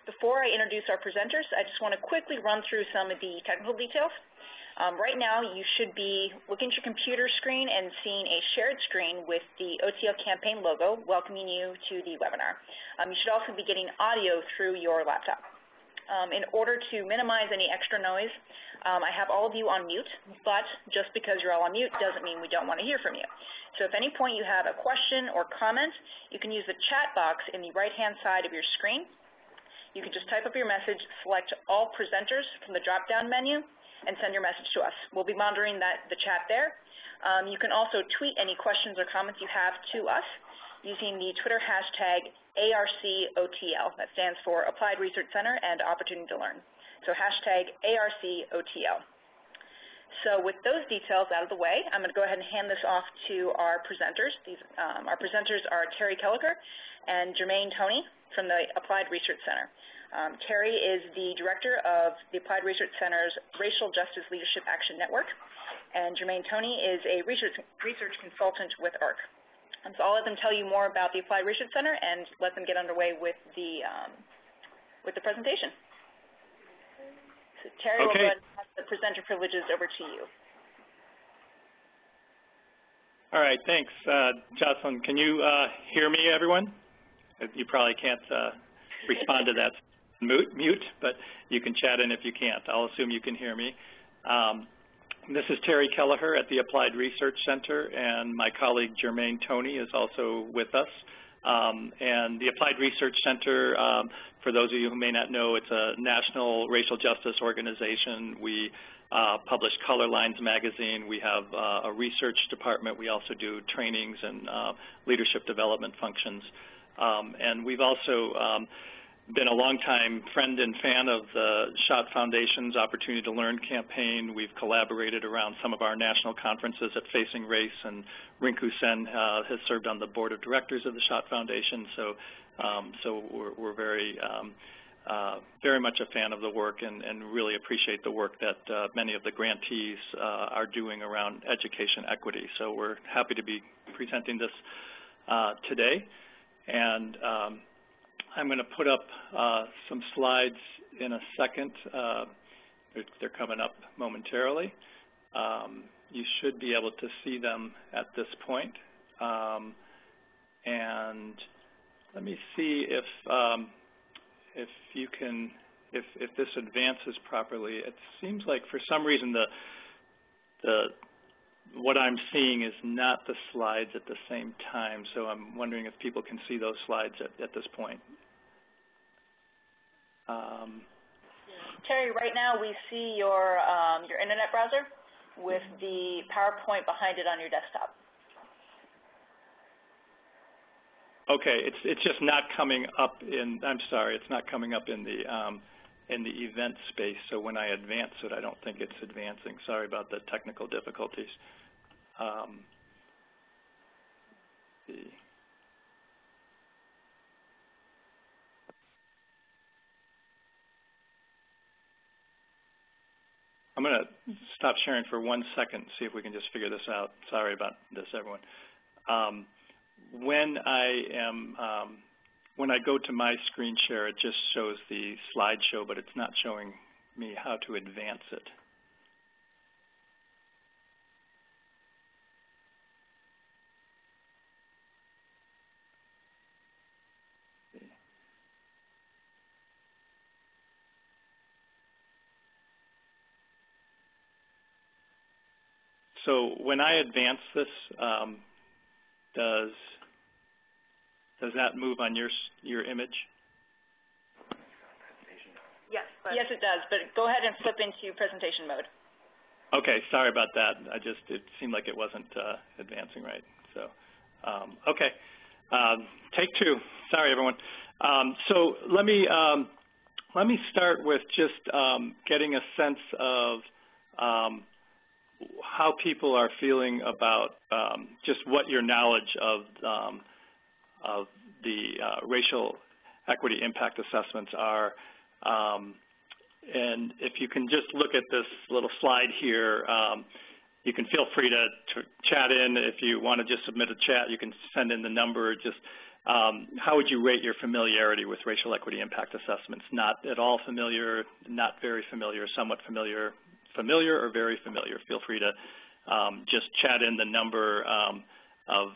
Before I introduce our presenters, I just want to quickly run through some of the technical details. Right now, you should be looking at your computer screen and seeing a shared screen with the OTL campaign logo welcoming you to the webinar. You should also be getting audio through your laptop. In order to minimize any extra noise, I have all of you on mute, but just because you're all on mute doesn't mean we don't want to hear from you. So if at any point you have a question or comment, you can use the chat box in the right-hand side of your screen. You can just type up your message, select all presenters from the drop-down menu, and send your message to us. We'll be monitoring the chat there. You can also tweet any questions or comments you have to us using the Twitter hashtag ARCOTL. That stands for Applied Research Center and Opportunity to Learn. So hashtag ARCOTL. So with those details out of the way, I'm going to go ahead and hand this off to our presenters. Our presenters are Terry Kelleher and Jermaine Toney from the Applied Research Center. Terry is the director of the Applied Research Center's Racial Justice Leadership Action Network, and Jermaine Toney is a research consultant with ARC. So I'll let them tell you more about the Applied Research Center and let them get underway with the presentation. So Terry, will go ahead and pass the presenter privileges over to you. All right, thanks. Jocelyn, can you hear me, everyone? You probably can't respond to that mute, but you can chat in if you can't. I'll assume you can hear me. This is Terry Kelleher at the Applied Research Center, and my colleague Jermaine Toney is also with us. And the Applied Research Center, for those of you who may not know, it's a national racial justice organization. We publish Color Lines magazine. We have a research department. We also do trainings and leadership development functions. And we've also been a longtime friend and fan of the Schott Foundation's Opportunity to Learn campaign. We've collaborated around some of our national conferences at Facing Race, and Rinku Sen has served on the board of directors of the Schott Foundation. So we're very much a fan of the work and really appreciate the work that many of the grantees are doing around education equity. So we're happy to be presenting this today. And I'm going to put up some slides in a second. They're coming up momentarily. You should be able to see them at this point. And let me see if you can, if this advances properly. It seems like for some reason what I'm seeing is not the slides at the same time, so I'm wondering if people can see those slides at this point. Terry, right now we see your internet browser with the PowerPoint behind it on your desktop. Okay, it's just not coming up in. I'm sorry, it's not coming up in the event space. So when I advance it, I don't think it's advancing. Sorry about the technical difficulties. I'm going to stop sharing for 1 second, see if we can just figure this out. Sorry about this, everyone. When I go to my screen share, it just shows the slideshow, but it's not showing me how to advance it. So when I advance this, does that move on your image? Yes, yes, it does. But go ahead and flip into presentation mode. Okay, sorry about that. It seemed like it wasn't advancing right. So, okay, take two. Sorry, everyone. So let me start with just getting a sense of how people are feeling about just what your knowledge of the racial equity impact assessments are. And if you can just look at this little slide here, you can feel free to chat in. If you want to just submit a chat, you can send in the number. Just how would you rate your familiarity with racial equity impact assessments? Not at all familiar, not very familiar, somewhat familiar, familiar, or very familiar. Feel free to just chat in the number of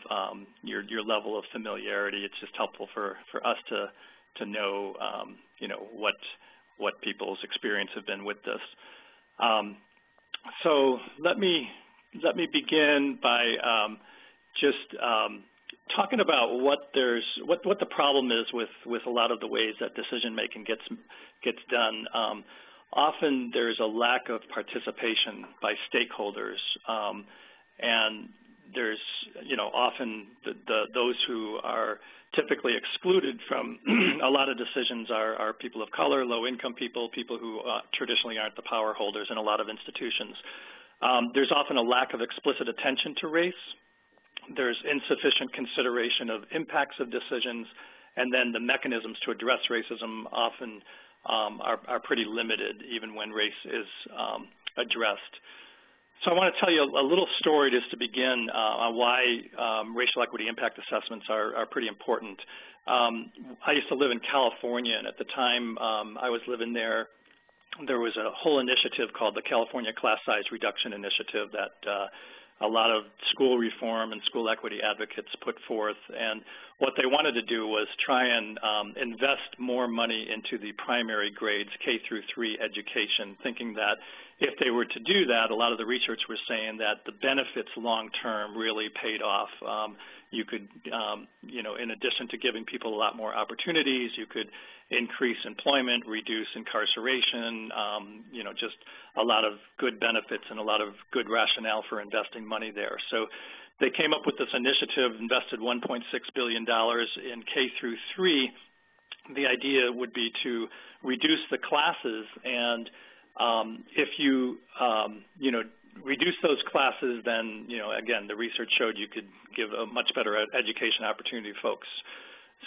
your level of familiarity. It's just helpful for us to know, what people's experience have been with this. So let me begin by just talking about what the problem is with a lot of the ways that decision making gets done. Often there's a lack of participation by stakeholders, and there's often those who are typically excluded from a lot of decisions are people of color, low-income people, people who traditionally aren't the power holders in a lot of institutions. There's often a lack of explicit attention to race. There's insufficient consideration of impacts of decisions, and then the mechanisms to address racism often are pretty limited, even when race is addressed. So I want to tell you a little story just to begin on why racial equity impact assessments are pretty important. I used to live in California, and at the time I was living there, there was a whole initiative called the California Class Size Reduction Initiative that a lot of school reform and school equity advocates put forth. And what they wanted to do was try and invest more money into the primary grades, K through 3 education, thinking that if they were to do that, a lot of the research was saying that the benefits long-term really paid off. You could, in addition to giving people a lot more opportunities, you could increase employment, reduce incarceration, just a lot of good benefits and a lot of good rationale for investing money there. So they came up with this initiative, invested $1.6 billion in K through 3. The idea would be to reduce the classes, and if you, reduce those classes, then, again, the research showed you could give a much better education opportunity to folks.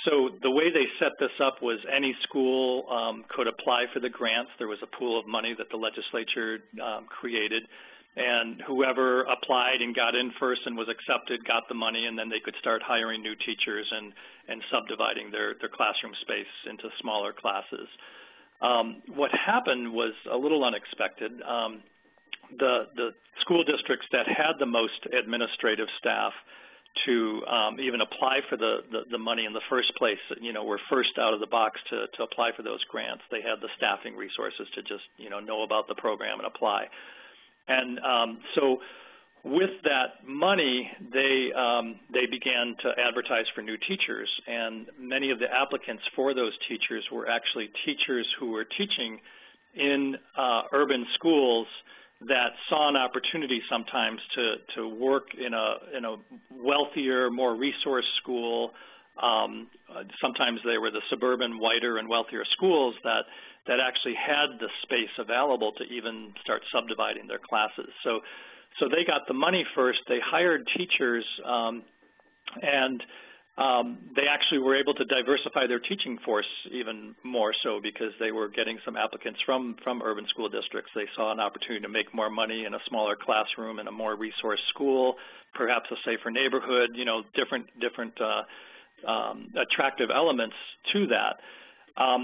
So the way they set this up was any school could apply for the grants. There was a pool of money that the legislature created, and whoever applied and got in first and was accepted got the money, and then they could start hiring new teachers and subdividing their classroom space into smaller classes. What happened was a little unexpected. The school districts that had the most administrative staff to even apply for the money in the first place, were first out of the box to apply for those grants. They had the staffing resources to just, know about the program and apply. And so with that money, they began to advertise for new teachers, and many of the applicants for those teachers were actually teachers who were teaching in urban schools that saw an opportunity sometimes to work in a wealthier, more resource school. Sometimes they were the suburban, whiter, and wealthier schools that actually had the space available to even start subdividing their classes. So they got the money first. They hired teachers, and they actually were able to diversify their teaching force even more so because they were getting some applicants from urban school districts. They saw an opportunity to make more money in a smaller classroom in a more resource school, perhaps a safer neighborhood, different attractive elements to that.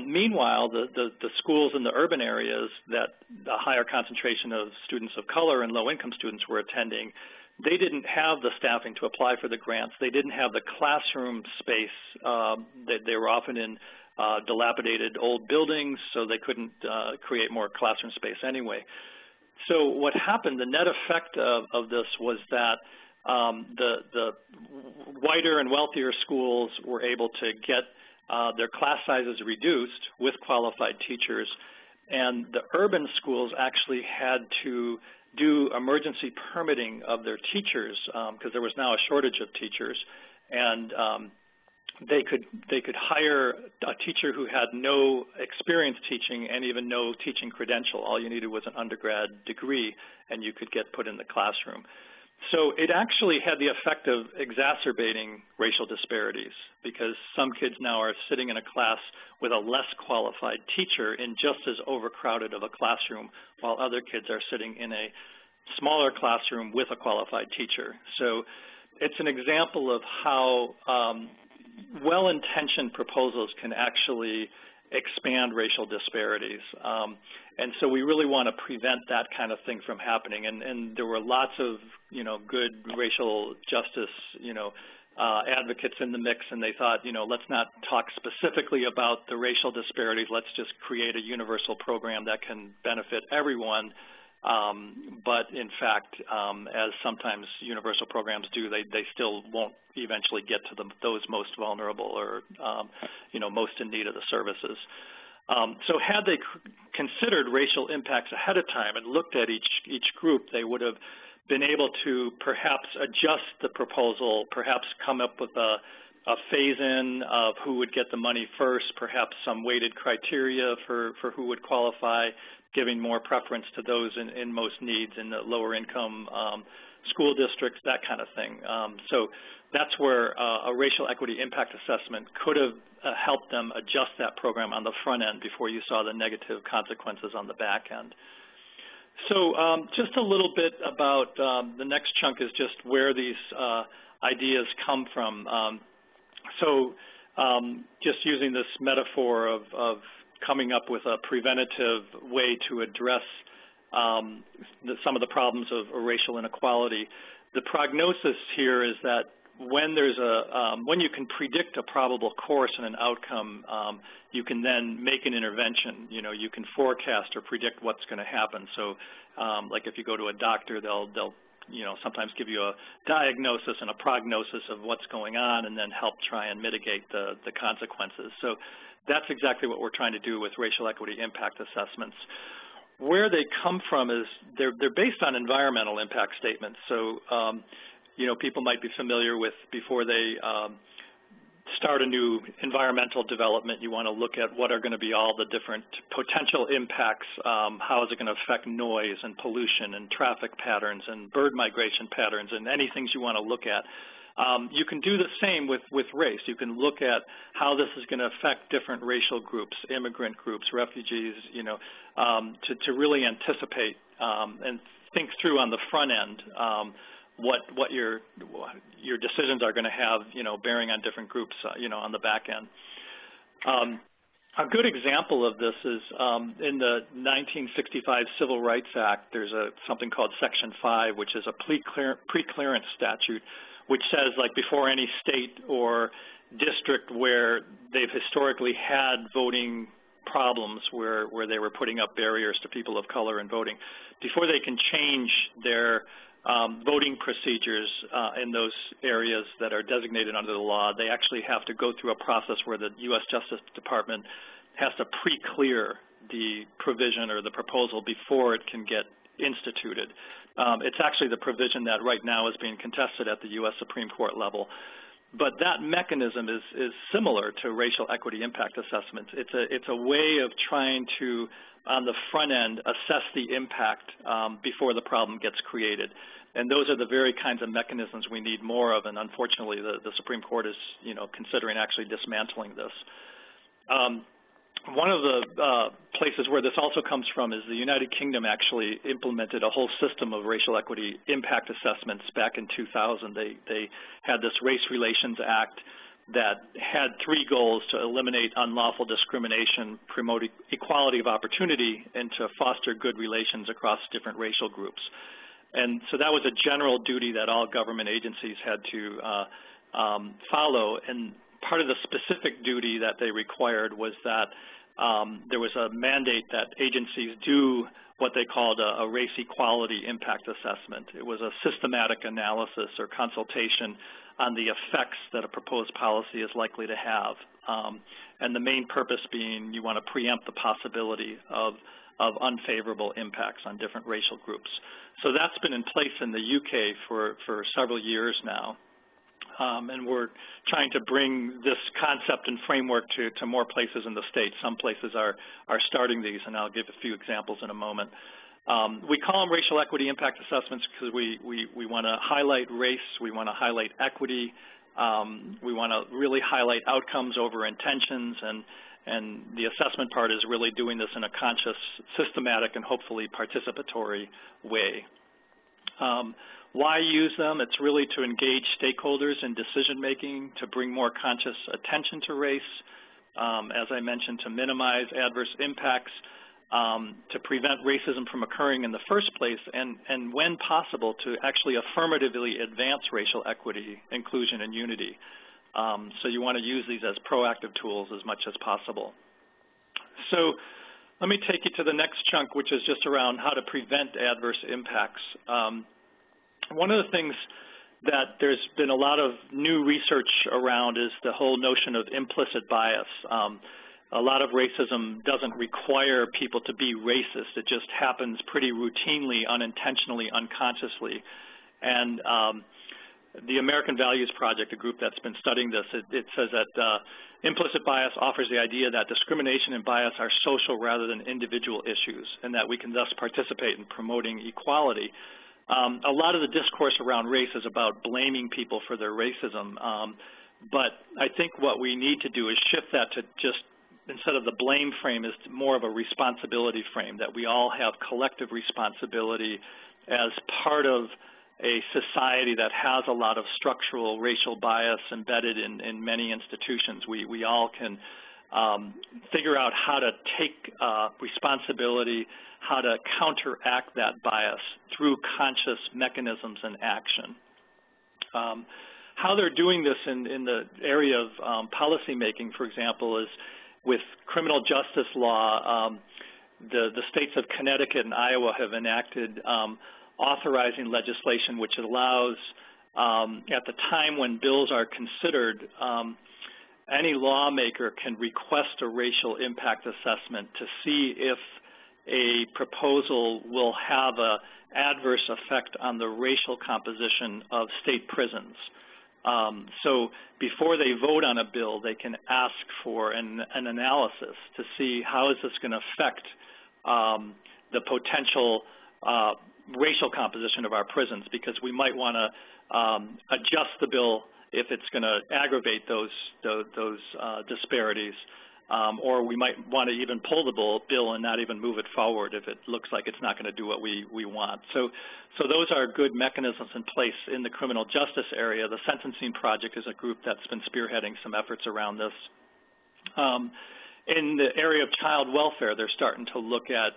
Meanwhile, the schools in the urban areas that the higher concentration of students of color and low-income students were attending, they didn't have the staffing to apply for the grants. They didn't have the classroom space. They were often in dilapidated old buildings, so they couldn't create more classroom space anyway. So what happened, the net effect of this was that the whiter and wealthier schools were able to get their class sizes reduced with qualified teachers, and the urban schools actually had to do emergency permitting of their teachers because there was now a shortage of teachers, and they could hire a teacher who had no experience teaching and even no teaching credential. All you needed was an undergrad degree, and you could get put in the classroom. So it actually had the effect of exacerbating racial disparities because some kids now are sitting in a class with a less qualified teacher in just as overcrowded of a classroom, while other kids are sitting in a smaller classroom with a qualified teacher. So it's an example of how well-intentioned proposals can actually expand racial disparities. And so we really want to prevent that kind of thing from happening. And there were lots of, good racial justice, advocates in the mix, and they thought, let's not talk specifically about the racial disparities. Let's just create a universal program that can benefit everyone. But in fact, as sometimes universal programs do, they still won't eventually get to those most vulnerable or, most in need of the services. So had they considered racial impacts ahead of time and looked at each group, they would have been able to perhaps adjust the proposal, perhaps come up with a phase-in of who would get the money first, perhaps some weighted criteria for who would qualify, giving more preference to those in most needs in the lower income school districts, that kind of thing. So that's where a racial equity impact assessment could have helped them adjust that program on the front end before you saw the negative consequences on the back end. So just a little bit about the next chunk is just where these ideas come from. Just using this metaphor of coming up with a preventative way to address some of the problems of racial inequality. The prognosis here is that when you can predict a probable course and an outcome, you can then make an intervention. You can forecast or predict what's going to happen. So, like if you go to a doctor, they'll sometimes give you a diagnosis and a prognosis of what's going on, and then help try and mitigate the consequences. So that's exactly what we're trying to do with racial equity impact assessments. Where they come from is they're based on environmental impact statements. So, people might be familiar with before they start a new environmental development, you want to look at what are going to be all the different potential impacts, how is it going to affect noise and pollution and traffic patterns and bird migration patterns and any things you want to look at. You can do the same with race. You can look at how this is going to affect different racial groups, immigrant groups, refugees, to really anticipate and think through on the front end what your decisions are going to have, bearing on different groups, on the back end. A good example of this is in the 1965 Civil Rights Act, there's something called Section 5, which is a pre-clearance statute, which says, like, before any state or district where they've historically had voting problems where they were putting up barriers to people of color in voting, before they can change their voting procedures in those areas that are designated under the law, they actually have to go through a process where the U.S. Justice Department has to pre-clear the provision or the proposal before it can get instituted. It's actually the provision that right now is being contested at the U.S. Supreme Court level. But that mechanism is similar to racial equity impact assessments. It's a way of trying to, on the front end, assess the impact before the problem gets created. And those are the very kinds of mechanisms we need more of, and unfortunately the Supreme Court is considering actually dismantling this. One of the places where this also comes from is the United Kingdom actually implemented a whole system of racial equity impact assessments back in 2000. They had this Race Relations Act that had 3 goals: to eliminate unlawful discrimination, promote equality of opportunity, and to foster good relations across different racial groups. And so that was a general duty that all government agencies had to follow. And part of the specific duty that they required was that there was a mandate that agencies do what they called a race equality impact assessment. It was a systematic analysis or consultation on the effects that a proposed policy is likely to have. And the main purpose being you want to preempt the possibility of unfavorable impacts on different racial groups. So that's been in place in the UK for several years now. And we're trying to bring this concept and framework to more places in the state. Some places are starting these, and I'll give a few examples in a moment. We call them racial equity impact assessments because we want to highlight race, we want to highlight equity, we want to really highlight outcomes over intentions, and the assessment part is really doing this in a conscious, systematic, and hopefully participatory way. Why use them? It's really to engage stakeholders in decision-making, to bring more conscious attention to race, as I mentioned, to minimize adverse impacts, to prevent racism from occurring in the first place, and when possible, to actually affirmatively advance racial equity, inclusion, and unity. So you want to use these as proactive tools as much as possible. So let me take you to the next chunk, which is just around how to prevent adverse impacts. One of the things that there's been a lot of new research around is the whole notion of implicit bias. A lot of racism doesn't require people to be racist. It just happens pretty routinely, unintentionally, unconsciously. And the American Values Project, a group that's been studying this, it says that implicit bias offers the idea that discrimination and bias are social rather than individual issues, and that we can thus participate in promoting equality. A lot of the discourse around race is about blaming people for their racism, but I think what we need to do is shift that to just, instead of the blame frame, is more of a responsibility frame, that we all have collective responsibility as part of a society that has a lot of structural racial bias embedded in many institutions. We all can figure out how to take responsibility, how to counteract that bias through conscious mechanisms and action. How they're doing this in the area of policy making, for example, is with criminal justice law. The states of Connecticut and Iowa have enacted authorizing legislation which allows, at the time when bills are considered, any lawmaker can request a racial impact assessment to see if a proposal will have an adverse effect on the racial composition of state prisons. So before they vote on a bill, they can ask for an analysis to see how is this going to affect the potential racial composition of our prisons, because we might want to adjust the bill if it's going to aggravate those disparities, or we might want to even pull the bill and not even move it forward if it looks like it's not going to do what we want. So those are good mechanisms in place in the criminal justice area. The Sentencing Project is a group that's been spearheading some efforts around this. In the area of child welfare, they're starting to look at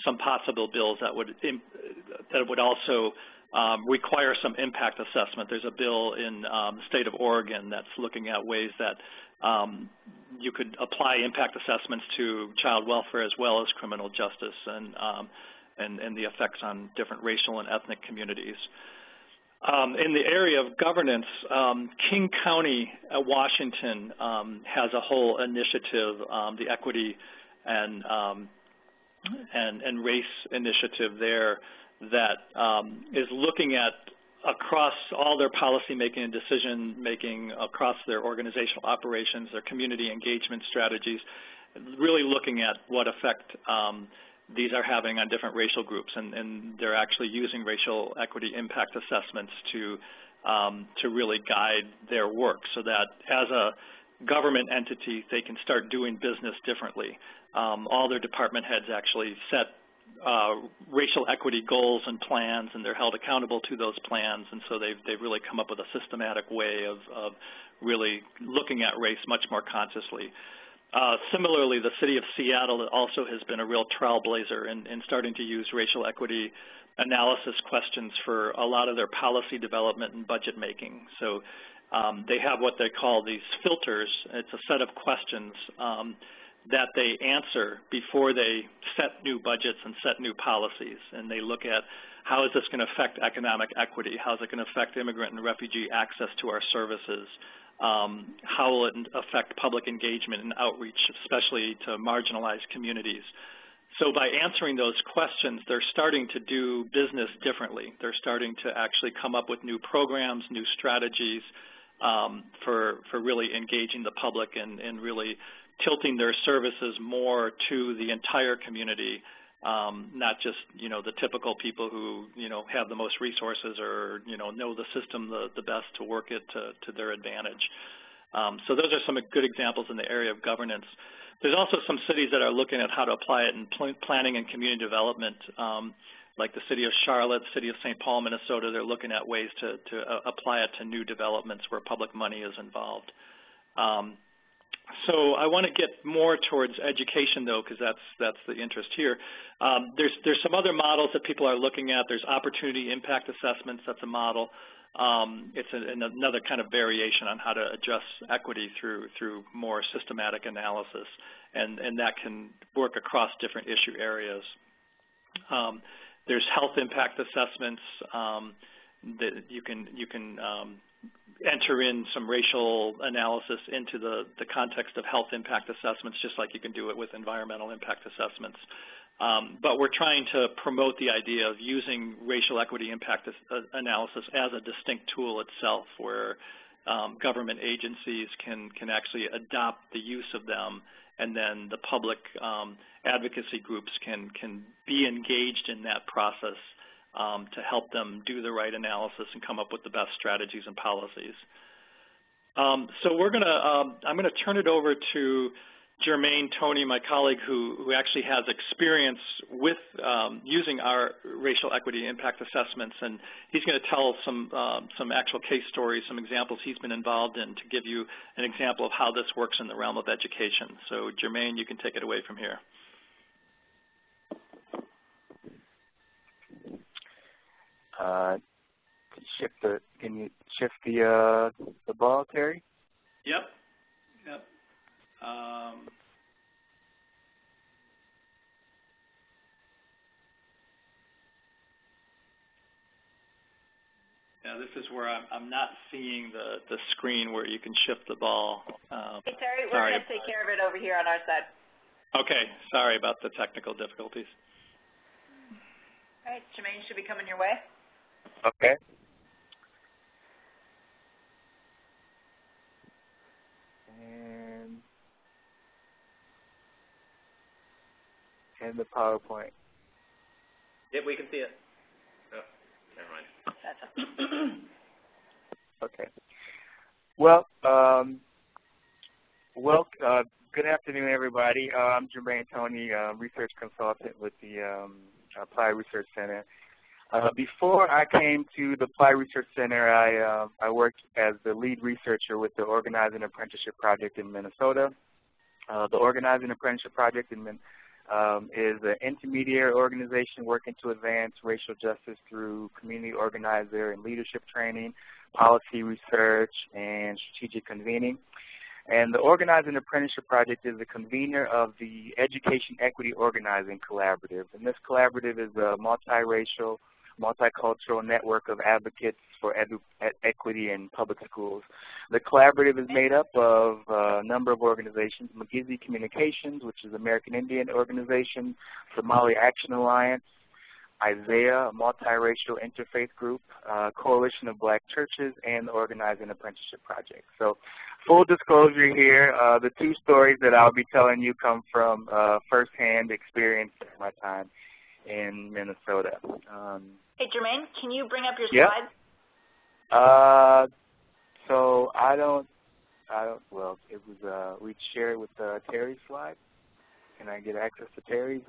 some possible bills that would also require some impact assessment. There's a bill in the state of Oregon that's looking at ways that you could apply impact assessments to child welfare as well as criminal justice and the effects on different racial and ethnic communities. In the area of governance, King County, Washington, has a whole initiative, the Equity and Race Initiative there, that is looking at across all their policy making and decision making across their organizational operations, their community engagement strategies, really looking at what effect these are having on different racial groups, and they're actually using racial equity impact assessments to really guide their work, so that as a government entity, they can start doing business differently. All their department heads actually set racial equity goals and plans, and they're held accountable to those plans, and so they've really come up with a systematic way of really looking at race much more consciously. Similarly, the city of Seattle also has been a real trailblazer in starting to use racial equity analysis questions for a lot of their policy development and budget making. So they have what they call these filters. It's a set of questions that they answer before they set new budgets and set new policies. And they look at how is this going to affect economic equity? How is it going to affect immigrant and refugee access to our services? How will it affect public engagement and outreach, especially to marginalized communities? So by answering those questions, they're starting to do business differently. They're starting to actually come up with new programs, new strategies for really engaging the public and really tilting their services more to the entire community, not just, the typical people who, have the most resources or, know the system the best to work it to their advantage. So those are some good examples in the area of governance. There's also some cities that are looking at how to apply it in planning and community development. like the city of Charlotte, city of St. Paul, Minnesota, they're looking at ways to apply it to new developments where public money is involved. So I want to get more towards education, though, because that's the interest here. There's some other models that people are looking at. There's opportunity impact assessments. That's a model. It's another kind of variation on how to address equity through more systematic analysis, and that can work across different issue areas. There's health impact assessments that you can enter in some racial analysis into the context of health impact assessments, just like you can do it with environmental impact assessments. But we're trying to promote the idea of using racial equity impact analysis as a distinct tool itself, where government agencies can actually adopt the use of them, and then the public advocacy groups can be engaged in that process to help them do the right analysis and come up with the best strategies and policies. So I'm gonna turn it over to Jermaine Toney, my colleague, who actually has experience with using our racial equity impact assessments, and he's going to tell some actual case stories, some examples he's been involved in to give you an example of how this works in the realm of education. So Jermaine, you can take it away from here. Can you shift the ball, Terry? Yep. Yeah, this is where I'm not seeing the screen where you can shift the ball. Hey, Terry, we're going to take care of it over here on our side. Okay, sorry about the technical difficulties. All right, Jermaine should be coming your way. Okay. And the PowerPoint. Yep, we can see it. Oh, never mind. Okay. Well, good afternoon, everybody. I'm Jermaine Toney, research consultant with the Applied Research Center. Before I came to the Applied Research Center, I worked as the lead researcher with the Organizing Apprenticeship Project in Minnesota. The Organizing Apprenticeship Project is an intermediary organization working to advance racial justice through community organizer and leadership training, policy research, and strategic convening. And the Organizing Apprenticeship Project is the convener of the Education Equity Organizing Collaborative. And this collaborative is a multiracial, multicultural network of advocates for equity in public schools. The collaborative is made up of a number of organizations: McGizzy Communications, which is an American Indian organization, Somali Action Alliance, Isaiah, a multiracial interfaith group, Coalition of Black Churches, and the Organizing Apprenticeship Project. So, full disclosure here, the two stories that I'll be telling you come from firsthand experience at my time in Minnesota. Hey, Jermaine, can you bring up your slides? So well, it was, we'd share it with Terry's slide. Can I get access to Terry's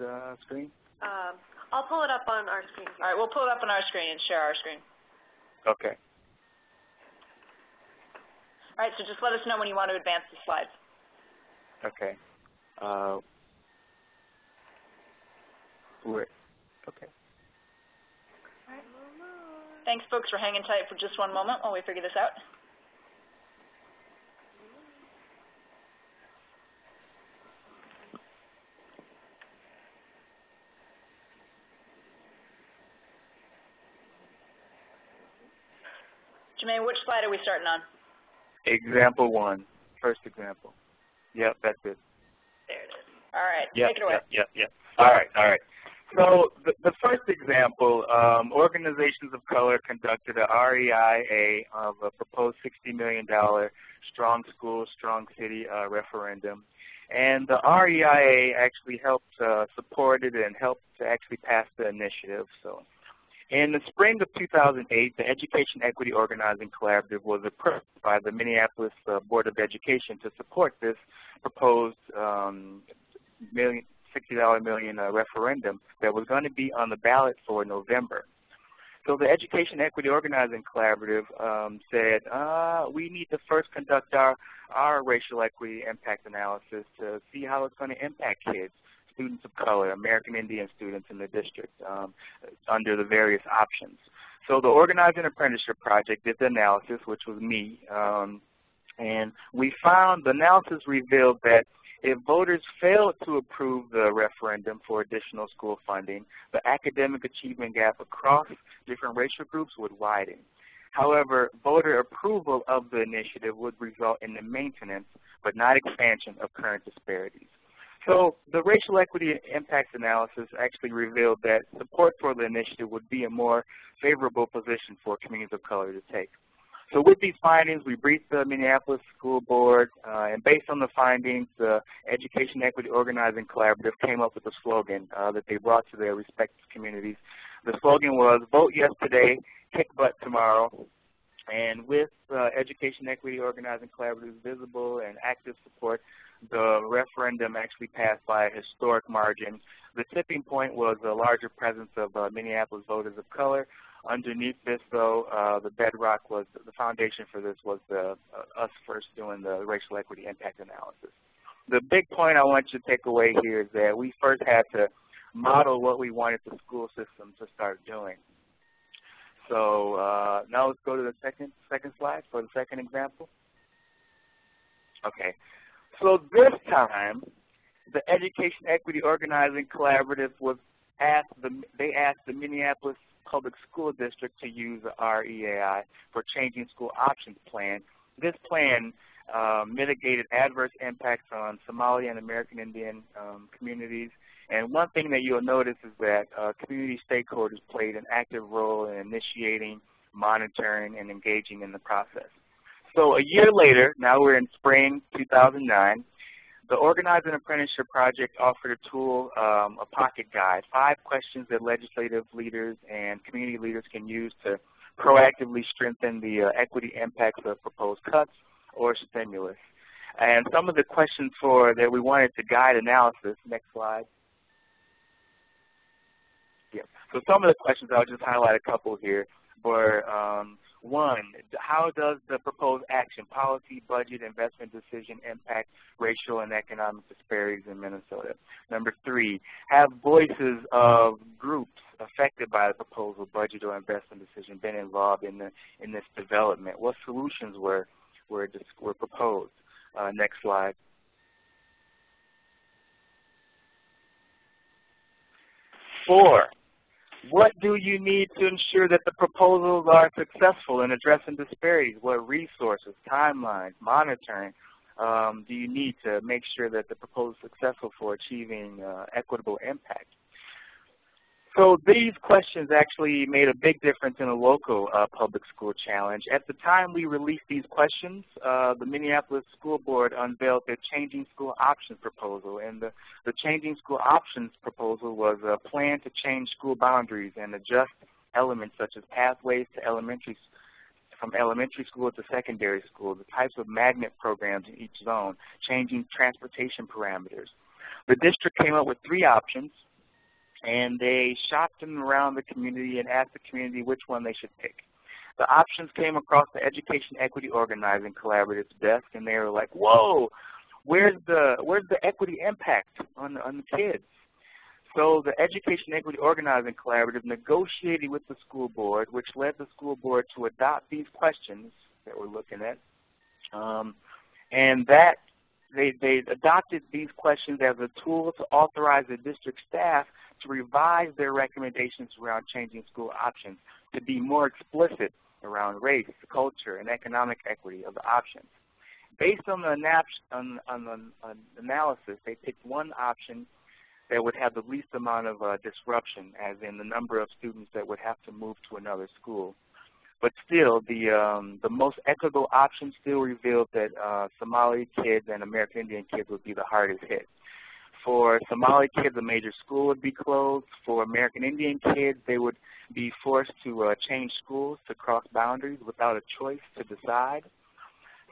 screen? I'll pull it up on our screen. All right, we'll pull it up on our screen and share our screen. Okay. All right, so just let us know when you want to advance the slides. Okay. Okay. Thanks, folks, for hanging tight for just one moment while we figure this out. Jermaine, which slide are we starting on? Example 1, first example. Yep, that's it. There it is. All right, yep, take it away. Yep. All right. So the first example, organizations of color conducted a REIA of a proposed $60 million Strong Schools, Strong City referendum. And the REIA actually helped support it and helped to actually pass the initiative. So in the spring of 2008, the Education Equity Organizing Collaborative was approved by the Minneapolis Board of Education to support this proposed $60 multi-million referendum that was going to be on the ballot for November. So the Education Equity Organizing Collaborative said, we need to first conduct our racial equity impact analysis to see how it's going to impact kids, students of color, American Indian students in the district under the various options. So the Organizing Apprenticeship Project did the analysis, which was me, and we found the analysis revealed that if voters failed to approve the referendum for additional school funding, the academic achievement gap across different racial groups would widen. However, voter approval of the initiative would result in the maintenance, but not expansion, of current disparities. So the racial equity impacts analysis actually revealed that support for the initiative would be a more favorable position for communities of color to take. So with these findings, we briefed the Minneapolis School Board, and based on the findings, the Education Equity Organizing Collaborative came up with a slogan that they brought to their respective communities. The slogan was, vote yes today, kick butt tomorrow. And with Education Equity Organizing Collaborative's visible and active support, the referendum actually passed by a historic margin. The tipping point was a larger presence of Minneapolis voters of color. Underneath this, though, the bedrock was, the foundation for this was us first doing the racial equity impact analysis. The big point I want you to take away here is that we first had to model what we wanted the school system to start doing. So now let's go to the second slide for the second example. Okay. So this time, the Education Equity Organizing Collaborative asked the Minneapolis Public School District to use the REAI for Changing School Options Plan. This plan mitigated adverse impacts on Somali and American Indian communities. And one thing that you'll notice is that community stakeholders played an active role in initiating, monitoring, and engaging in the process. So a year later, now we're in spring 2009, the Organizing Apprenticeship Project offered a tool, a pocket guide, 5 questions that legislative leaders and community leaders can use to proactively strengthen the equity impacts of proposed cuts or stimulus. And some of the questions that we wanted to guide analysis, next slide. Yeah. So some of the questions, I'll just highlight a couple here, were 1, how does the proposed action, policy, budget, investment decision impact racial and economic disparities in Minnesota? Number 3, have voices of groups affected by the proposal, budget, or investment decision been involved in this development? What solutions were proposed? Next slide. 4, what do you need to ensure that the proposals are successful in addressing disparities? What resources, timelines, monitoring do you need to make sure that the proposal is successful for achieving equitable impact? So these questions actually made a big difference in a local public school challenge. At the time we released these questions, the Minneapolis School Board unveiled their Changing School Options proposal. And the Changing School Options proposal was a plan to change school boundaries and adjust elements such as pathways to from elementary school to secondary school, the types of magnet programs in each zone, changing transportation parameters. The district came up with 3 options, and they shopped them around the community and asked the community which one they should pick. The options came across the Education Equity Organizing Collaborative's desk, and they were like, whoa, where's the equity impact on the kids? So the Education Equity Organizing Collaborative negotiated with the school board, which led the school board to adopt these questions that we're looking at, and that they adopted these questions as a tool to authorize the district staff to revise their recommendations around changing school options to be more explicit around race, culture, and economic equity of the options. Based on the analysis, they picked one option that would have the least amount of disruption, as in the number of students that would have to move to another school. But still, the most equitable option still revealed that Somali kids and American Indian kids would be the hardest hit. For Somali kids, a major school would be closed. For American Indian kids, they would be forced to change schools to cross boundaries without a choice to decide.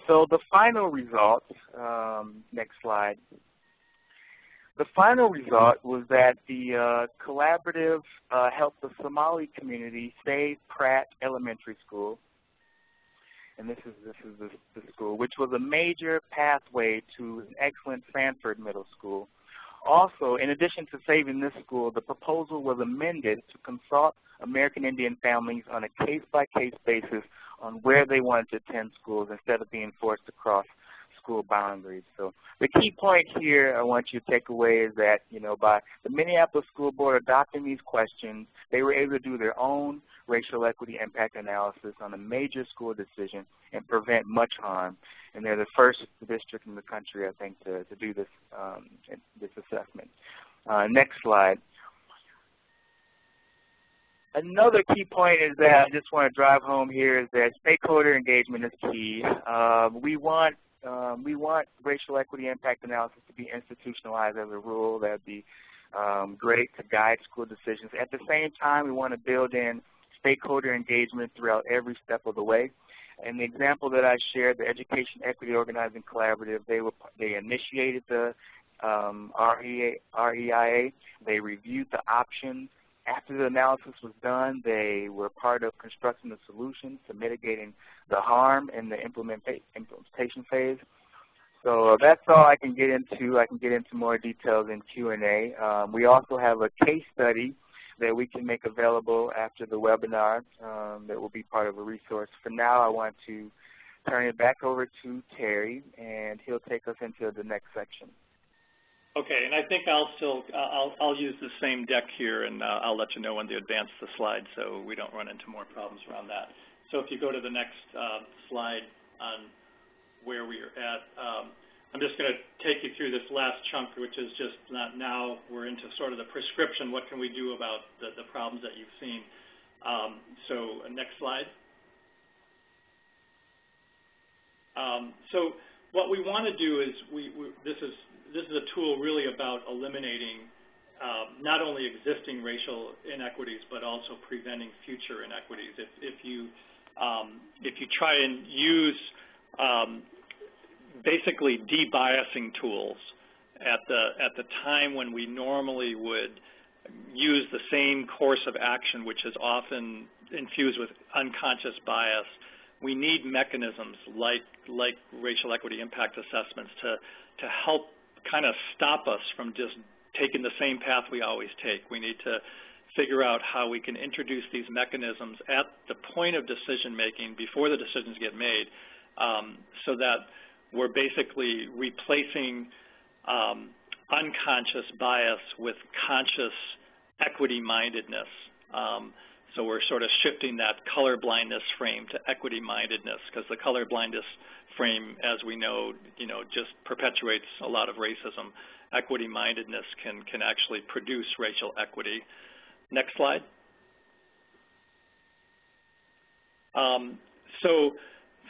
So the final results, next slide, The final result was that the collaborative helped the Somali community save Pratt Elementary School, and this is the school, which was a major pathway to an excellent Sanford Middle School. Also, in addition to saving this school, the proposal was amended to consult American Indian families on a case-by-case basis on where they wanted to attend schools instead of being forced to cross school boundaries. So the key point here I want you to take away is that, by the Minneapolis School Board adopting these questions, they were able to do their own racial equity impact analysis on a major school decision and prevent much harm. And they're the first district in the country, I think, to do this, this assessment. Next slide. Another key point is that I just want to drive home here is that stakeholder engagement is key. We want racial equity impact analysis to be institutionalized as a rule. That would be great to guide school decisions. At the same time, we want to build in stakeholder engagement throughout every step of the way. And the example that I shared, the Education Equity Organizing Collaborative, they initiated the REIA. They reviewed the options. After the analysis was done, they were part of constructing the solutions to mitigating the harm in the implementation phase. So that's all I can get into. I can get into more details in Q&A. We also have a case study that we can make available after the webinar that will be part of a resource. For now, I want to turn it back over to Terry, and he'll take us into the next section. Okay, and I think I'll use the same deck here, and I'll let you know when to advance the slide so we don't run into more problems around that. So if you go to the next slide on where we are at, I'm just going to take you through this last chunk, which is just not now we're into sort of the prescription. What can we do about the problems that you've seen? So next slide. So what we want to do is this is a tool really about eliminating not only existing racial inequities but also preventing future inequities. If you try and use basically de-biasing tools at the time when we normally would use the same course of action, which is often infused with unconscious bias, we need mechanisms like racial equity impact assessments to help kind of stop us from just taking the same path we always take. We need to figure out how we can introduce these mechanisms at the point of decision making before the decisions get made, so that we're basically replacing unconscious bias with conscious equity-mindedness. So we're sort of shifting that color blindness frame to equity mindedness, because the color blindness frame, as we know, just perpetuates a lot of racism. Equity mindedness can actually produce racial equity. Next slide.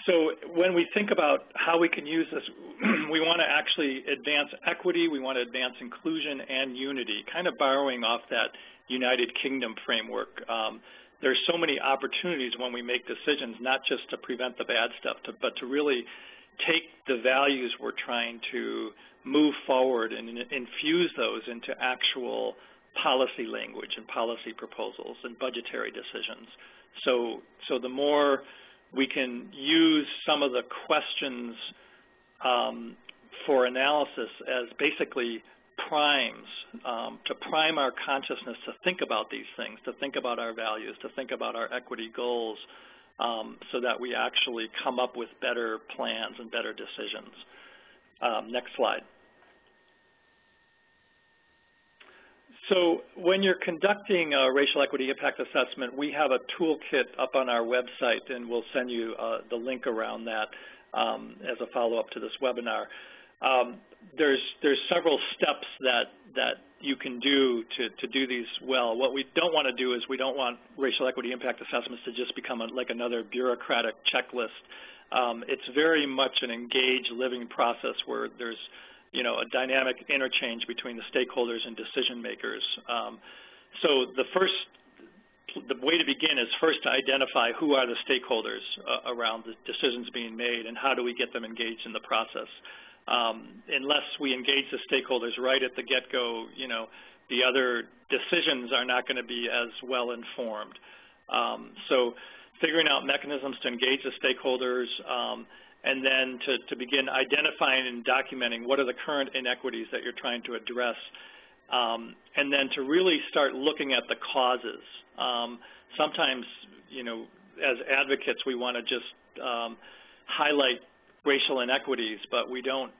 So when we think about how we can use this, we want to actually advance equity, we want to advance inclusion and unity, kind of borrowing off that United Kingdom framework. There's so many opportunities when we make decisions, not just to prevent the bad stuff, but to really take the values we're trying to move forward and infuse those into actual policy language and policy proposals and budgetary decisions. So the more we can use some of the questions for analysis as basically primes, to prime our consciousness to think about these things, to think about our values, to think about our equity goals, so that we actually come up with better plans and better decisions. Next slide. So when you're conducting a racial equity impact assessment, we have a toolkit up on our website, and we'll send you the link around that as a follow-up to this webinar. There's several steps that you can do to do these well. What we don't want to do is we don't want racial equity impact assessments to just become like another bureaucratic checklist. It's very much an engaged living process where there's a dynamic interchange between the stakeholders and decision makers. So the way to begin is first to identify who are the stakeholders around the decisions being made and how do we get them engaged in the process. unless we engage the stakeholders right at the get-go, the other decisions are not going to be as well informed. So figuring out mechanisms to engage the stakeholders, and then to begin identifying and documenting what are the current inequities that you're trying to address, and then to really start looking at the causes. Sometimes, as advocates, we want to just highlight racial inequities, but we don't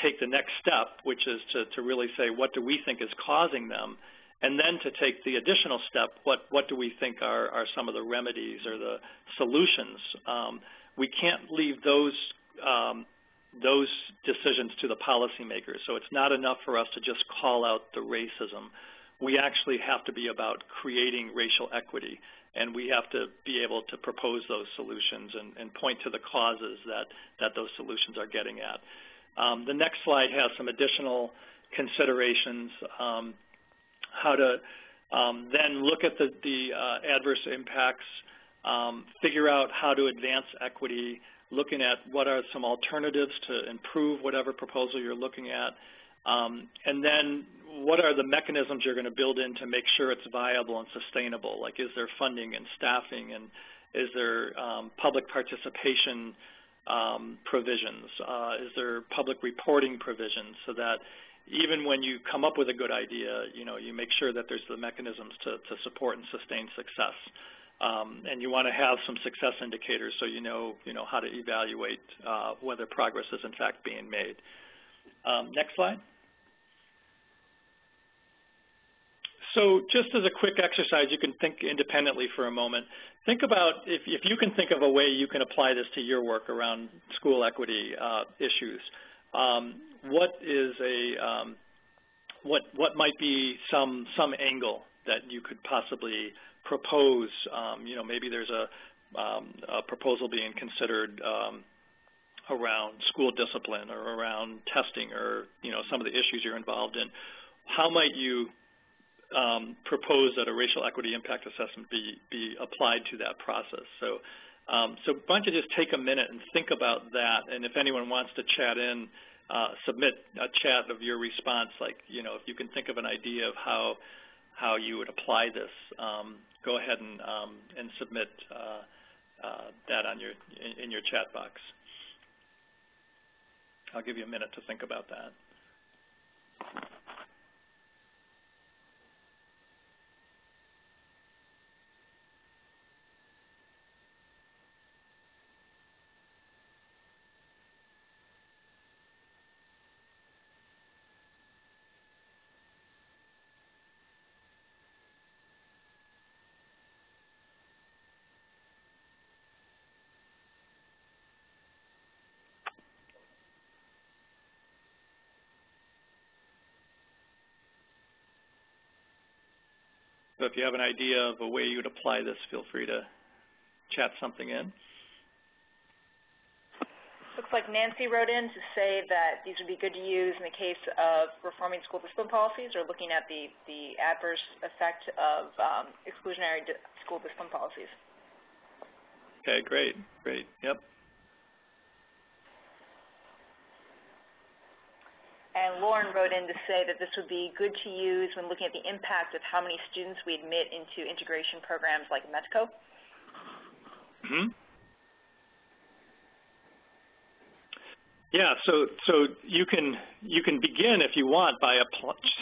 take the next step, which is to really say, what do we think is causing them? And then to take the additional step, what do we think are some of the remedies or the solutions? We can't leave those decisions to the policymakers. So it's not enough for us to just call out the racism. We actually have to be about creating racial equity, and we have to be able to propose those solutions and point to the causes that those solutions are getting at. The next slide has some additional considerations, how to then look at the adverse impacts, figure out how to advance equity, looking at what are some alternatives to improve whatever proposal you're looking at, and then what are the mechanisms you're going to build in to make sure it's viable and sustainable, like is there funding and staffing, and is there public participation provisions, is there public reporting provisions, so that even when you come up with a good idea, you make sure that there's the mechanisms to support and sustain success. And you want to have some success indicators so you know how to evaluate whether progress is in fact being made. Next slide. So just as a quick exercise, you can think independently for a moment. Think about if you can think of a way you can apply this to your work around school equity issues. What is what might be some angle that you could possibly propose? Maybe there's a proposal being considered around school discipline or around testing or some of the issues you're involved in. How might you propose that a racial equity impact assessment be applied to that process? So why don't you just take a minute and think about that, and if anyone wants to chat in, submit a chat of your response, like, if you can think of an idea of how you would apply this, go ahead and submit that on in your chat box. I'll give you a minute to think about that. So if you have an idea of a way you would apply this, feel free to chat something in. Looks like Nancy wrote in to say that these would be good to use in the case of reforming school discipline policies or looking at the adverse effect of exclusionary school discipline policies. Okay, great, yep. And Lauren wrote in to say that this would be good to use when looking at the impact of how many students we admit into integration programs like METCO. Mm-hmm. Yeah, so you can begin, if you want, by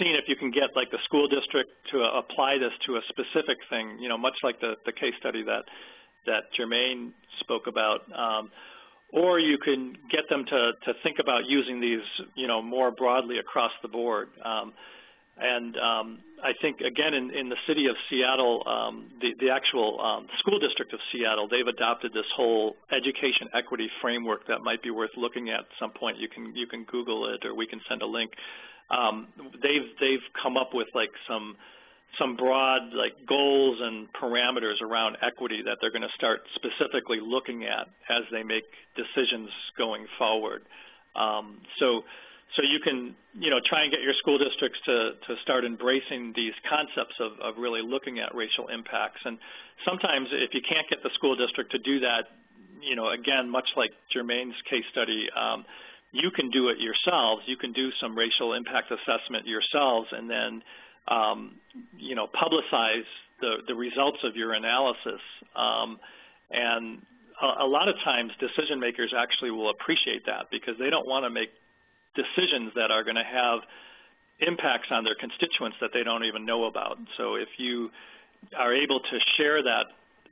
seeing if you can get like the school district to apply this to a specific thing, much like the case study that Jermaine spoke about. Or you can get them to think about using these, more broadly across the board. I think, again, in the city of Seattle, the actual school district of Seattle, they've adopted this whole education equity framework that might be worth looking at some point. You can Google it, or we can send a link. They've come up with like some broad goals and parameters around equity that they're going to start specifically looking at as they make decisions going forward. So you can try and get your school districts to start embracing these concepts of really looking at racial impacts. And sometimes if you can't get the school district to do that, again, much like Jermaine's case study, you can do it yourselves. You can do some racial impact assessment yourselves, and then you know, publicize the results of your analysis. And a lot of times decision makers actually will appreciate that, because they don't want to make decisions that are going to have impacts on their constituents that they don't even know about. So if you are able to share that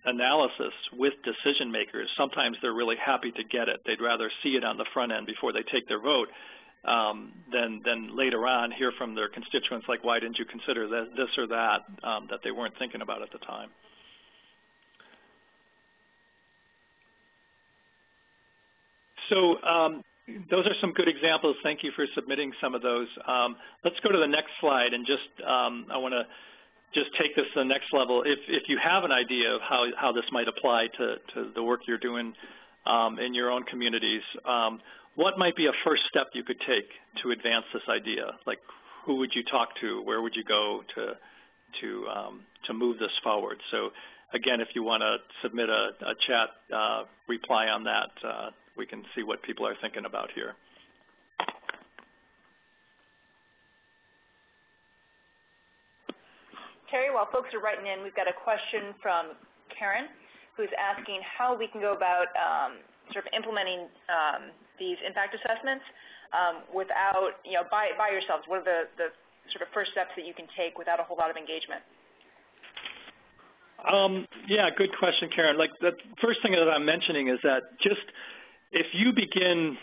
analysis with decision makers, sometimes they're really happy to get it. They'd rather see it on the front end before they take their vote than later on hear from their constituents like, why didn't you consider this or that that they weren't thinking about at the time. So those are some good examples. Thank you for submitting some of those. Let's go to the next slide, and just I want to just take this to the next level. If you have an idea of how this might apply to the work you're doing in your own communities, what might be a first step you could take to advance this idea? Like, who would you talk to? Where would you go to move this forward? So again, if you want to submit a chat reply on that, we can see what people are thinking about here. Terry, while folks are writing in, we've got a question from Karen, who's asking how we can go about sort of implementing these impact assessments without, you know, by yourselves. What are the sort of first steps that you can take without a whole lot of engagement? Yeah, good question, Karen. Like, the first thing that I'm mentioning is that just if you begin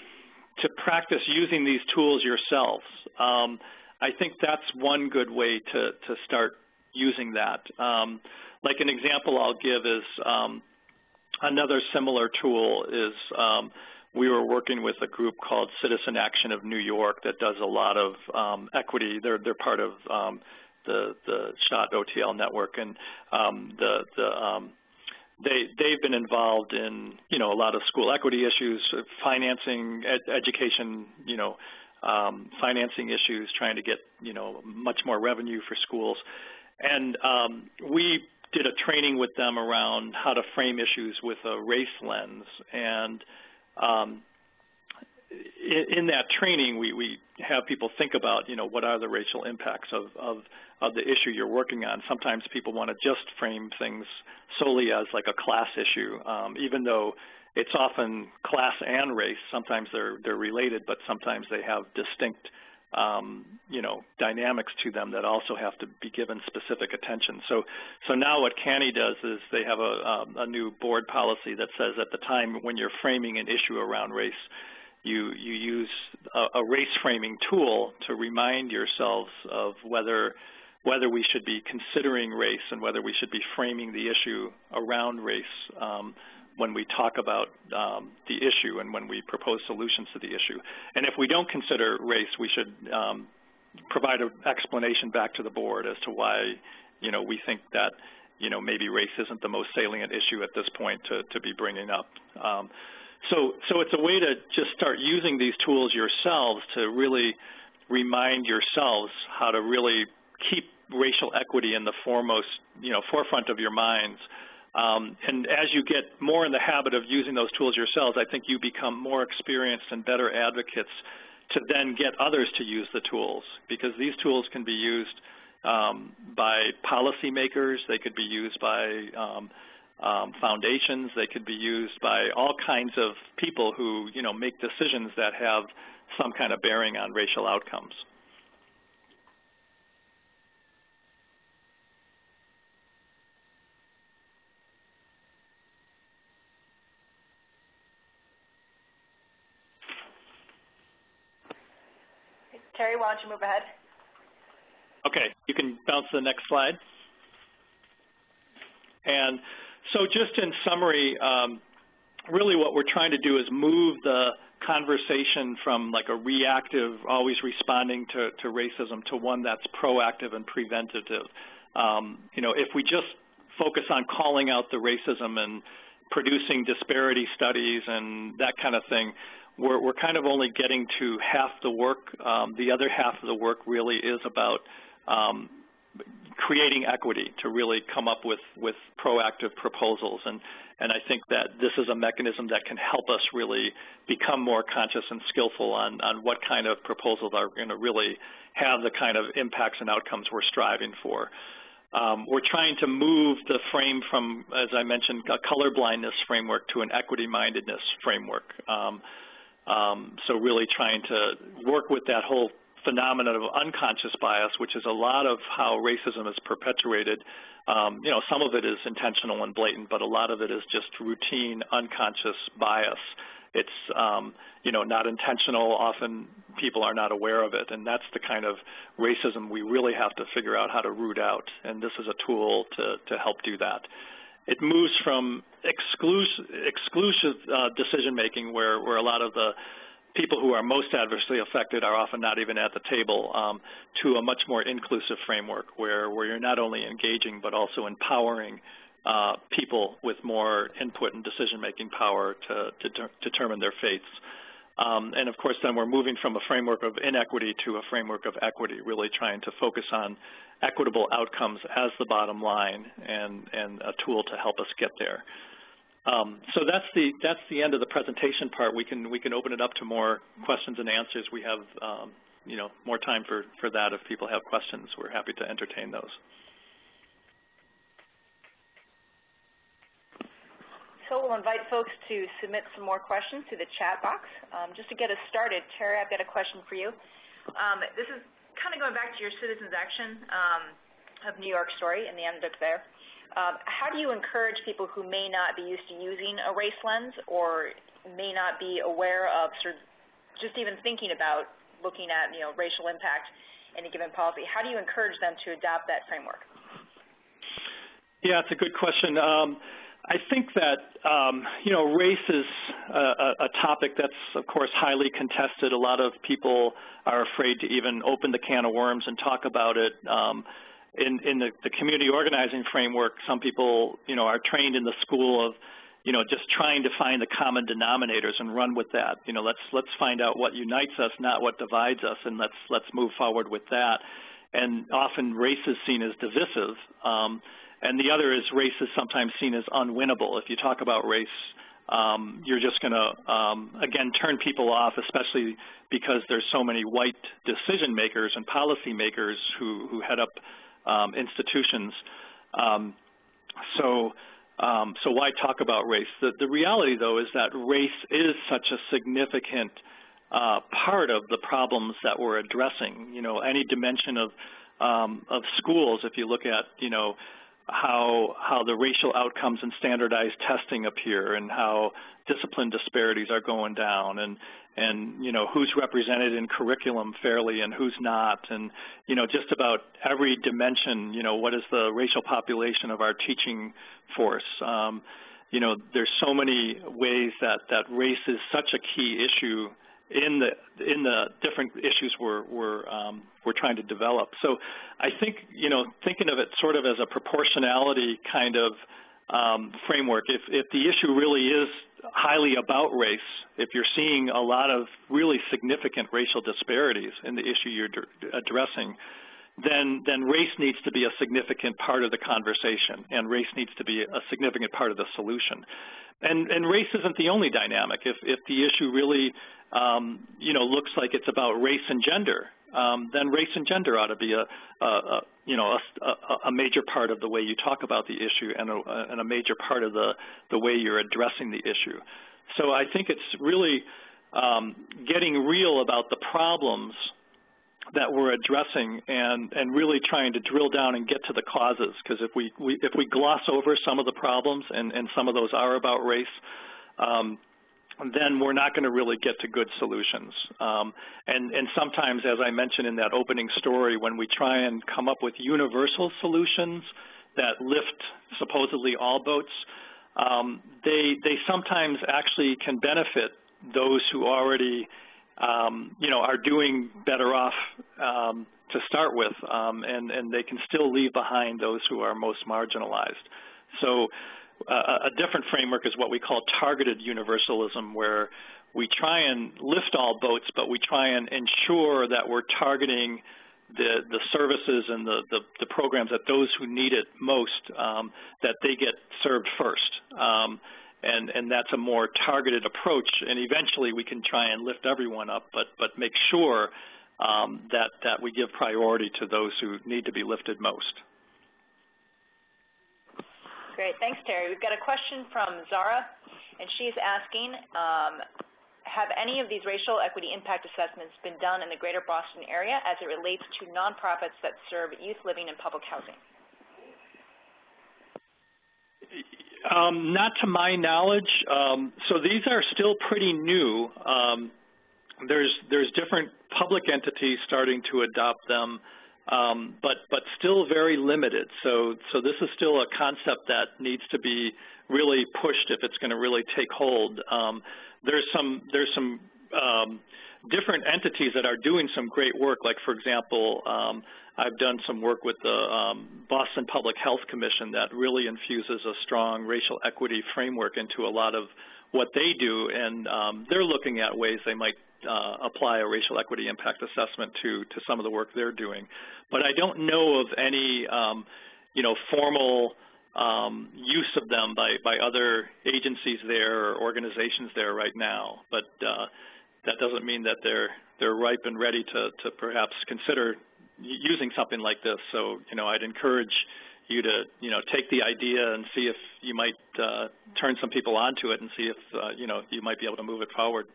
to practice using these tools yourselves, I think that's one good way to start using that. Like an example I'll give is another similar tool is we were working with a group called Citizen Action of New York that does a lot of equity. They're part of the SHOT OTL network, and they've been involved in, you know, a lot of school equity issues, financing, education, you know, financing issues, trying to get, you know, much more revenue for schools. And we did a training with them around how to frame issues with a race lens. And in that training, we have people think about, you know, what are the racial impacts of the issue you're working on. Sometimes people want to just frame things solely as like a class issue, even though it's often class and race. Sometimes they're related, but sometimes they have distinct you know, dynamics to them that also have to be given specific attention. So now what CANI does is they have a new board policy that says at the time when you're framing an issue around race, you use a race framing tool to remind yourselves of whether we should be considering race and whether we should be framing the issue around race when we talk about the issue and when we propose solutions to the issue. And if we don't consider race, we should provide an explanation back to the board as to why, you know, we think that, you know, maybe race isn't the most salient issue at this point to be bringing up. So it's a way to just start using these tools yourselves to really remind yourselves how to really keep racial equity in the foremost, you know, forefront of your minds. And as you get more in the habit of using those tools yourselves, I think you become more experienced and better advocates to then get others to use the tools, because these tools can be used by policymakers, they could be used by foundations, they could be used by all kinds of people who, you know, make decisions that have some kind of bearing on racial outcomes. Terry, why don't you move ahead? Okay, you can bounce to the next slide. And so just in summary, really what we're trying to do is move the conversation from like a reactive, always responding to racism, to one that's proactive and preventative. You know, if we just focus on calling out the racism and producing disparity studies and that kind of thing, we're kind of only getting to half the work. The other half of the work really is about creating equity to really come up with proactive proposals. And I think that this is a mechanism that can help us really become more conscious and skillful on what kind of proposals are going to really have the kind of impacts and outcomes we're striving for. We're trying to move the frame from, as I mentioned, a colorblindness framework to an equity-mindedness framework. So really trying to work with that whole phenomenon of unconscious bias, which is a lot of how racism is perpetuated. You know, some of it is intentional and blatant, but a lot of it is just routine unconscious bias. It's, you know, not intentional. Often people are not aware of it, and that's the kind of racism we really have to figure out how to root out, and this is a tool to help do that. It moves from exclusive decision-making, where a lot of the people who are most adversely affected are often not even at the table, to a much more inclusive framework where you're not only engaging but also empowering people with more input and decision-making power to determine their fates. And of course, then we're moving from a framework of inequity to a framework of equity, really trying to focus on equitable outcomes as the bottom line and a tool to help us get there. So that's the end of the presentation part. We can open it up to more questions and answers. We have you know, more time for that. If people have questions, we're happy to entertain those. So we'll invite folks to submit some more questions through the chat box. Just to get us started, Terry, I've got a question for you. This is kind of going back to your Citizens Action of New York story and the anecdote there. How do you encourage people who may not be used to using a race lens or may not be aware of sort of just even thinking about looking at, you know, racial impact in a given policy? How do you encourage them to adopt that framework? Yeah, it's a good question. I think that, you know, race is a topic that's, of course, highly contested. A lot of people are afraid to even open the can of worms and talk about it. In the community organizing framework, some people, you know, are trained in the school of, you know, just trying to find the common denominators and run with that. You know, let's find out what unites us, not what divides us, and let's move forward with that. And often race is seen as divisive. And the other is race is sometimes seen as unwinnable. If you talk about race, you're just going to, again, turn people off, especially because there's so many white decision makers and policy makers who head up institutions. So why talk about race? The reality, though, is that race is such a significant part of the problems that we're addressing. You know, any dimension of schools, if you look at, you know, how the racial outcomes in standardized testing appear and how discipline disparities are going down and you know, who's represented in curriculum fairly and who's not, and, you know, just about every dimension, you know, what is the racial population of our teaching force? You know, there's so many ways that race is such a key issue in the different issues we're trying to develop. So I think, you know, thinking of it sort of as a proportionality kind of framework, if the issue really is highly about race, if you're seeing a lot of really significant racial disparities in the issue you're addressing, then race needs to be a significant part of the conversation, and race needs to be a significant part of the solution. And race isn't the only dynamic. If the issue really, you know, looks like it's about race and gender, then race and gender ought to be a major part of the way you talk about the issue and a major part of the way you're addressing the issue. So I think it's really getting real about the problems that we're addressing and really trying to drill down and get to the causes, because if we gloss over some of the problems and some of those are about race, then we're not going to really get to good solutions. And sometimes, as I mentioned in that opening story, when we try and come up with universal solutions that lift supposedly all boats, they sometimes actually can benefit those who already you know, are doing better off to start with, and they can still leave behind those who are most marginalized. So a different framework is what we call targeted universalism, where we try and lift all boats, but we try and ensure that we're targeting the services and the programs that those who need it most, that they get served first. And that's a more targeted approach, and eventually we can try and lift everyone up, but make sure that we give priority to those who need to be lifted most. Great, thanks, Terry. We've got a question from Zara, and she's asking, have any of these racial equity impact assessments been done in the greater Boston area as it relates to nonprofits that serve youth living in public housing? Not to my knowledge. So these are still pretty new. There's different public entities starting to adopt them, but still very limited. So this is still a concept that needs to be really pushed if it's going to really take hold. There's some different entities that are doing some great work. Like, for example, I've done some work with the Boston Public Health Commission that really infuses a strong racial equity framework into a lot of what they do, and they're looking at ways they might apply a racial equity impact assessment to some of the work they're doing. But I don't know of any, formal use of them by other agencies there or organizations there right now. But that doesn't mean that they're ripe and ready to perhaps consider using something like this. So, I'd encourage you to, take the idea and see if you might turn some people onto it and see if, you might be able to move it forward.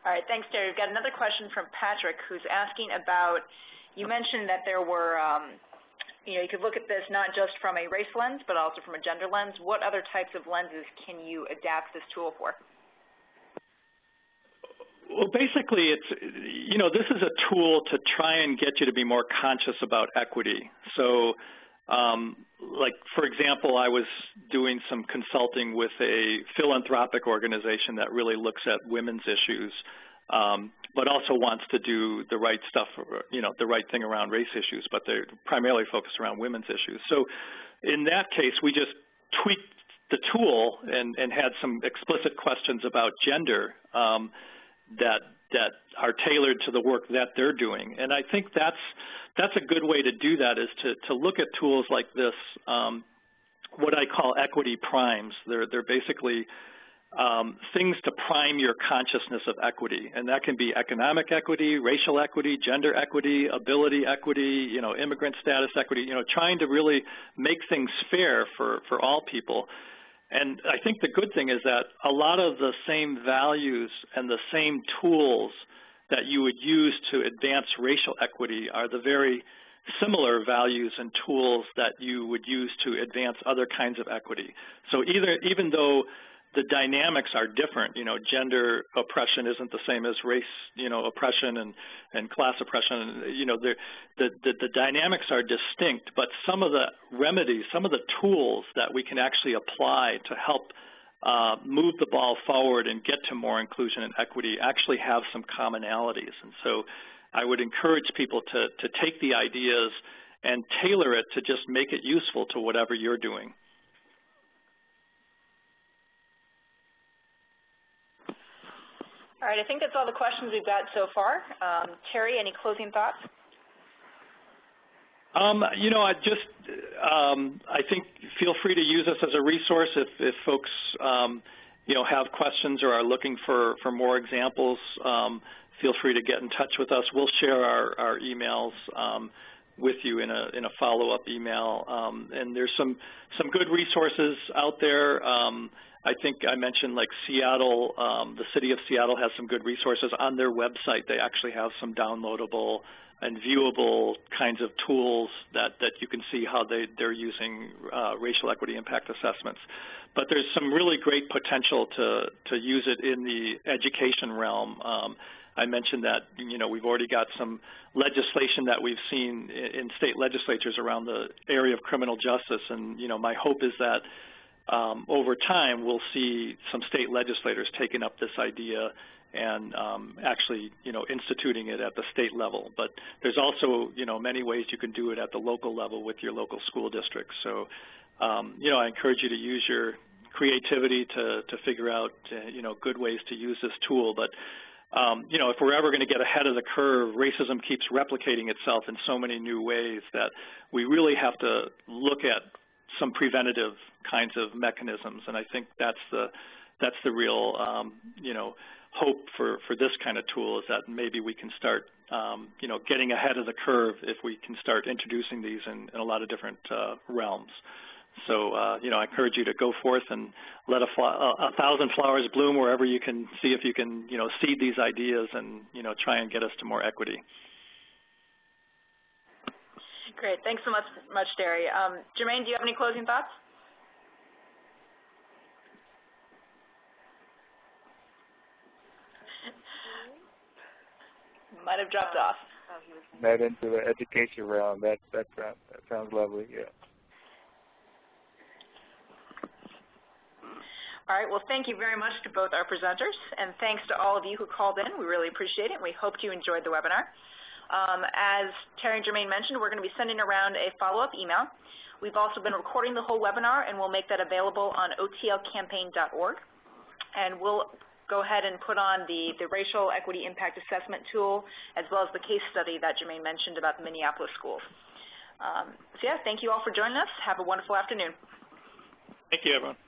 All right, thanks, Terry. We've got another question from Patrick, who's asking about, you mentioned that there were, you could look at this not just from a race lens, but also from a gender lens. What other types of lenses can you adapt this tool for? Well, basically, it's, this is a tool to try and get you to be more conscious about equity. So, like, for example, I was doing some consulting with a philanthropic organization that really looks at women's issues, but also wants to do the right stuff, the right thing around race issues, but they're primarily focused around women's issues. So in that case, we just tweaked the tool and had some explicit questions about gender that are tailored to the work that they're doing. And I think that's a good way to do that, is to look at tools like this, what I call equity primes. They're basically things to prime your consciousness of equity, and that can be economic equity, racial equity, gender equity, ability equity, immigrant status equity, trying to really make things fair for all people. And I think the good thing is that a lot of the same values and the same tools that you would use to advance racial equity are the very similar values and tools that you would use to advance other kinds of equity. So even though the dynamics are different, gender oppression isn't the same as race, oppression and class oppression, the dynamics are distinct, but some of the remedies, some of the tools that we can actually apply to help move the ball forward and get to more inclusion and equity actually have some commonalities. And so I would encourage people to take the ideas and tailor it to just make it useful to whatever you're doing. All right, I think that's all the questions we've got so far. Terry, any closing thoughts? I think feel free to use us as a resource if folks, have questions or are looking for more examples. Feel free to get in touch with us. We'll share our emails with you in a follow-up email. And there's some good resources out there. I think I mentioned, like, Seattle, the city of Seattle has some good resources on their website. They actually have some downloadable and viewable kinds of tools that you can see how they're using racial equity impact assessments. But there's some really great potential to use it in the education realm. I mentioned that, we've already got some legislation that we've seen in state legislatures around the area of criminal justice. And, my hope is that over time, we'll see some state legislators taking up this idea and actually, instituting it at the state level. But there's also, many ways you can do it at the local level with your local school districts. So, I encourage you to use your creativity to figure out, good ways to use this tool. But you know, if we're ever going to get ahead of the curve, racism keeps replicating itself in so many new ways that we really have to look at some preventative kinds of mechanisms. And I think that's the real, you know, hope for this kind of tool, is that maybe we can start, you know, getting ahead of the curve if we can start introducing these in a lot of different realms. So, you know, I encourage you to go forth and let 1,000 flowers bloom wherever you can, see if you can, you know, seed these ideas and, you know, try and get us to more equity. Great. Thanks so much, Terry. Jermaine, do you have any closing thoughts? Might have dropped off. Not into the education realm. That sounds lovely. Yeah. All right. Well, thank you very much to both our presenters, and thanks to all of you who called in. We really appreciate it, and we hope you enjoyed the webinar. As Terry and Jermaine mentioned, we're going to be sending around a follow-up email. We've also been recording the whole webinar, and we'll make that available on otlcampaign.org. And we'll go ahead and put on the Racial Equity Impact Assessment tool, as well as the case study that Jermaine mentioned about the Minneapolis schools. So yeah, thank you all for joining us. Have a wonderful afternoon. Thank you, everyone.